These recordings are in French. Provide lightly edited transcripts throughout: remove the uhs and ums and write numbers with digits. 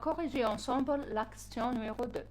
corriger ensemble la question numéro 2.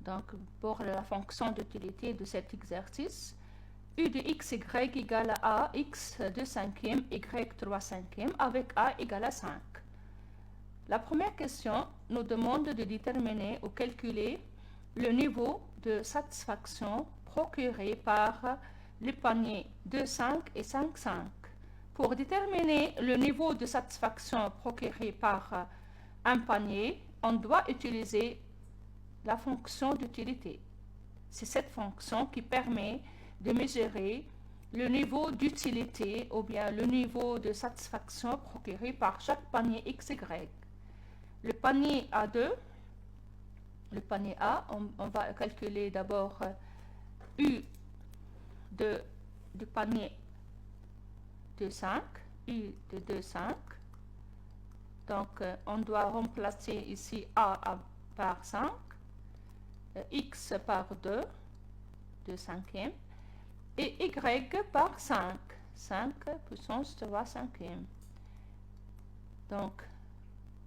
Donc, pour la fonction d'utilité de cet exercice, u de xy égale à x 2 cinquièmes, y 3 cinquièmes, avec a égale à 5. La première question nous demande de déterminer ou calculer le niveau de satisfaction procuré par le panier 2, 5 et 5, 5. Pour déterminer le niveau de satisfaction procuré par un panier, on doit utiliser la fonction d'utilité. C'est cette fonction qui permet de mesurer le niveau d'utilité ou bien le niveau de satisfaction procuré par chaque panier XY. Le panier A2, le panier A, on va calculer d'abord U du panier de 5, U de 2, 5. Donc, on doit remplacer ici A par 5, X par 2, 2 cinquièmes, et Y par 5, 5 puissance 3 cinquièmes. Donc,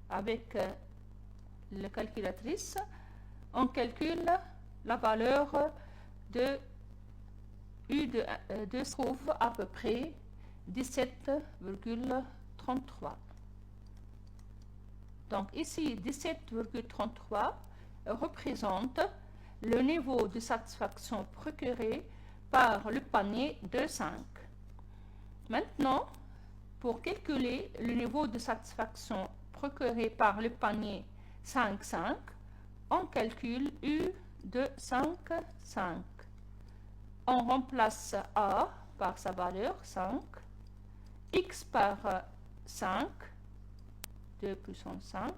avec la calculatrice, on calcule la valeur de U de 2 se trouve à peu près 17,33. Donc ici, 17,33 représente le niveau de satisfaction procuré par le panier de 5. Maintenant, pour calculer le niveau de satisfaction procuré par le panier 5, 5, on calcule U de 5, 5. On remplace A par sa valeur 5, X par 5, 2 puissance 5,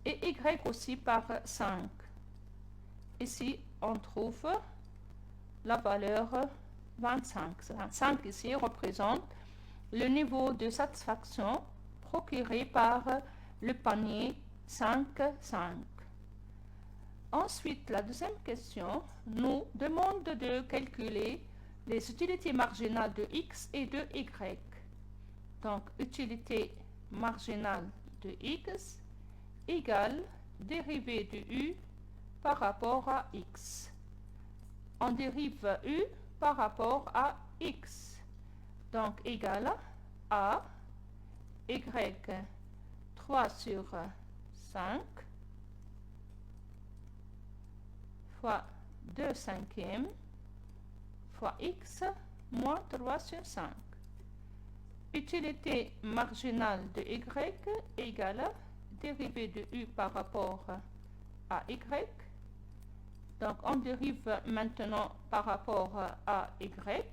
et Y aussi par 5. Ici, on trouve la valeur 25. 25 ici représente le niveau de satisfaction procuré par le panier 5, 5. Ensuite, la deuxième question nous demande de calculer les utilités marginales de X et de Y. Donc, utilité marginale de X égale dérivée de U par rapport à X. On dérive U par rapport à X. Donc, égale à Y 3 sur 5 fois 2 cinquièmes fois X moins 3 sur 5. Utilité marginale de Y égale dérivée de U par rapport à Y. Donc, on dérive maintenant par rapport à Y.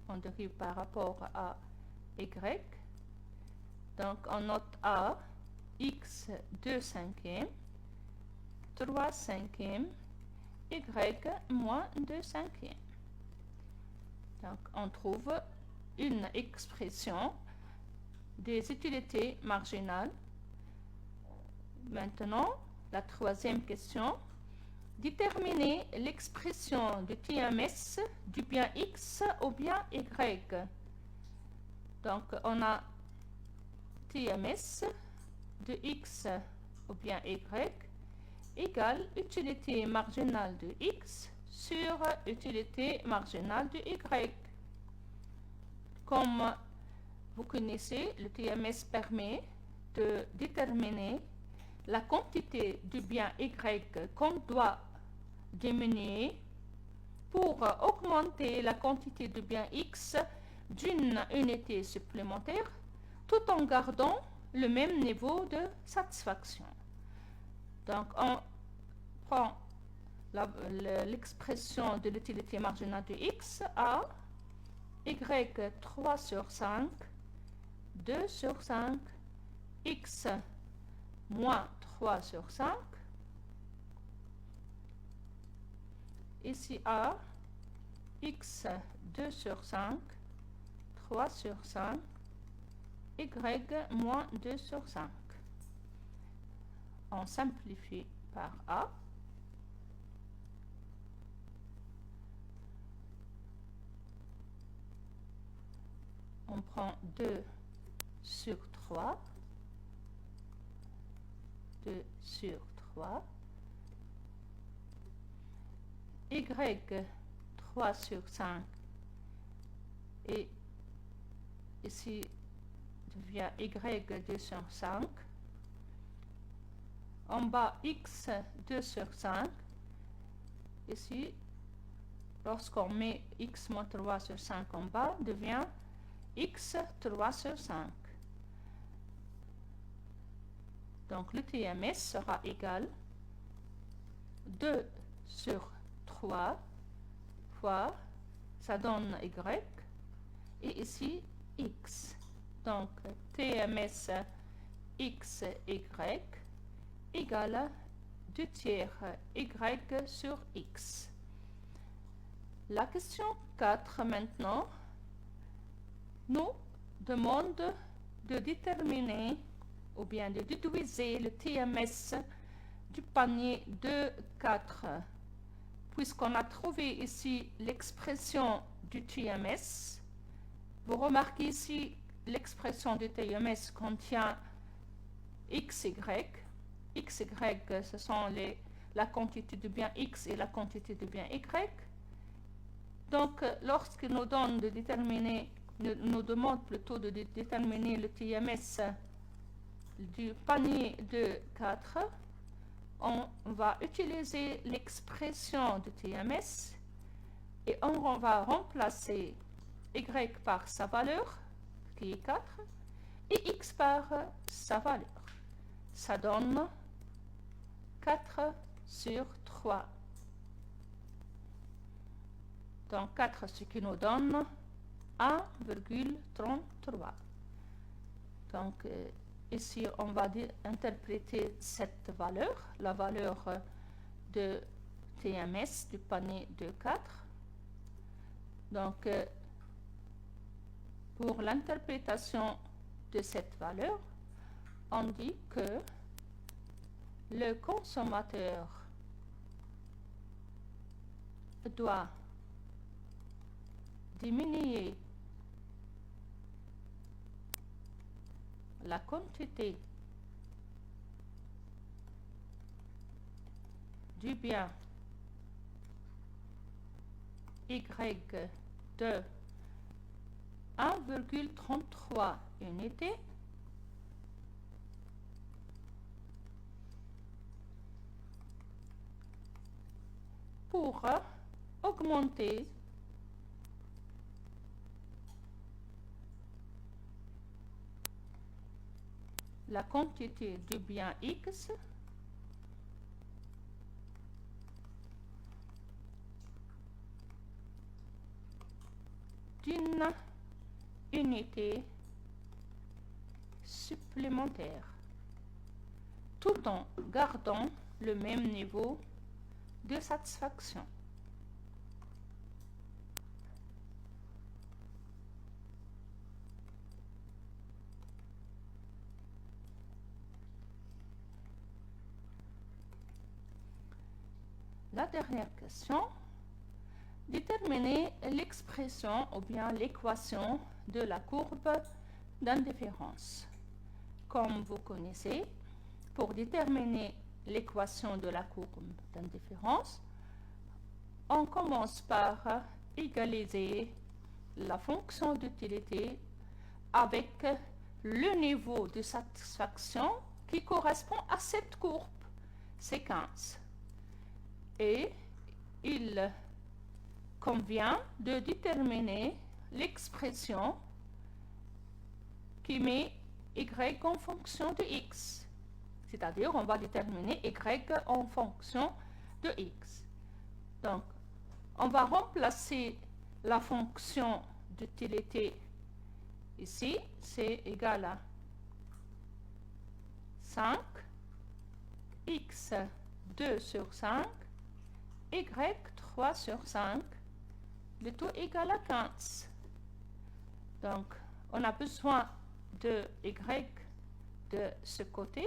On dérive par rapport à Y. Donc, on note A, X 2 cinquièmes, 3 cinquièmes, Y moins 2 cinquièmes. Donc, on trouve une expression des utilités marginales. Maintenant, la troisième question. Déterminer l'expression de TMS du bien X au bien Y. Donc, on a TMS de X au bien Y égale utilité marginale de X sur utilité marginale de Y. Comme vous connaissez, le TMS permet de déterminer la quantité du bien Y qu'on doit diminuer pour augmenter la quantité du bien X d'une unité supplémentaire tout en gardant le même niveau de satisfaction. Donc, on prend l'expression de l'utilité marginale de X à Y 3 sur 5, 2 sur 5, X moins 3 sur 5. Ici A, X 2 sur 5, 3 sur 5, Y moins 2 sur 5. On simplifie par A. On prend 2 sur 3, 2 sur 3, y 3 sur 5, et ici devient y 2 sur 5, en bas x 2 sur 5, ici lorsqu'on met x moins 3 sur 5 en bas, devient x 3 sur 5. Donc le TMS sera égal 2 sur 3 fois, ça donne y, et ici x. Donc TMS x, y égale 2 tiers y sur x. La question 4 maintenant nous demande de déterminer ou bien de déduire le TMS du panier 2, 4. Puisqu'on a trouvé ici l'expression du TMS, vous remarquez ici l'expression du TMS contient XY. XY, ce sont la quantité de bien X et la quantité de bien Y. Donc, lorsqu'il nous donne de déterminer, nous demande plutôt de déterminer le TMS du panier de 4, on va utiliser l'expression de TMS et on va remplacer Y par sa valeur, qui est 4, et X par sa valeur. Ça donne 4 sur 3. Donc 4, ce qui nous donne 1,33. Donc ici, on va interpréter cette valeur, la valeur de TMS du panier de 4. Donc, pour l'interprétation de cette valeur, on dit que le consommateur doit diminuer la quantité du bien Y de 1,33 unités pour augmenter la quantité du bien X d'une unité supplémentaire, tout en gardant le même niveau de satisfaction. La dernière question, déterminer l'expression ou bien l'équation de la courbe d'indifférence. Comme vous connaissez, pour déterminer l'équation de la courbe d'indifférence, on commence par égaliser la fonction d'utilité avec le niveau de satisfaction qui correspond à cette courbe, c'est 15. Et il convient de déterminer l'expression qui met y en fonction de x. C'est-à-dire, on va déterminer y en fonction de x. Donc, on va remplacer la fonction d'utilité ici, c'est égal à 5, x 2 sur 5, y 3 sur 5, le tout égal à 15. Donc, on a besoin de y de ce côté.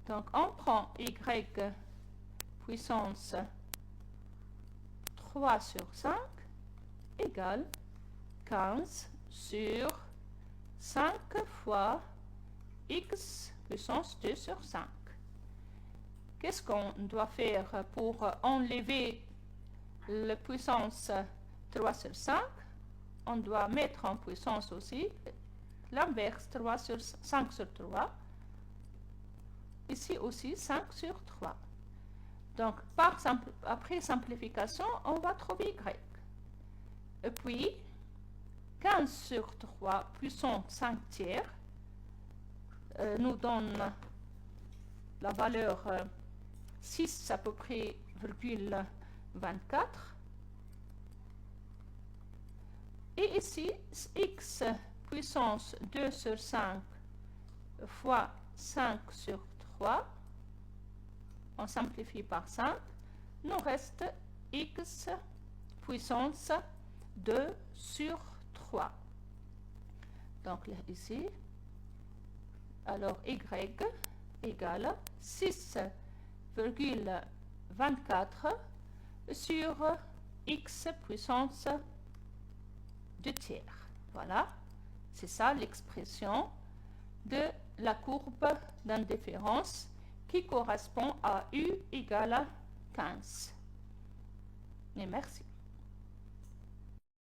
Donc, on prend y puissance 3 sur 5 égale 15 sur 5 fois x puissance 2 sur 5. Qu'est-ce qu'on doit faire pour enlever la puissance 3 sur 5? On doit mettre en puissance aussi l'inverse, 5 sur 3. Ici aussi 5 sur 3. Donc, après simplification, on va trouver y. Et puis, 15 sur 3 puissance 5 tiers nous donne la valeur 6 à peu près, virgule 24. Et ici, x puissance 2 sur 5 fois 5 sur 3, on simplifie par 5, nous reste x puissance 2 sur 3. Donc ici, alors y égale 6,24 sur x puissance 2 tiers. Voilà, c'est ça l'expression de la courbe d'indifférence qui correspond à U égale 15. Et merci.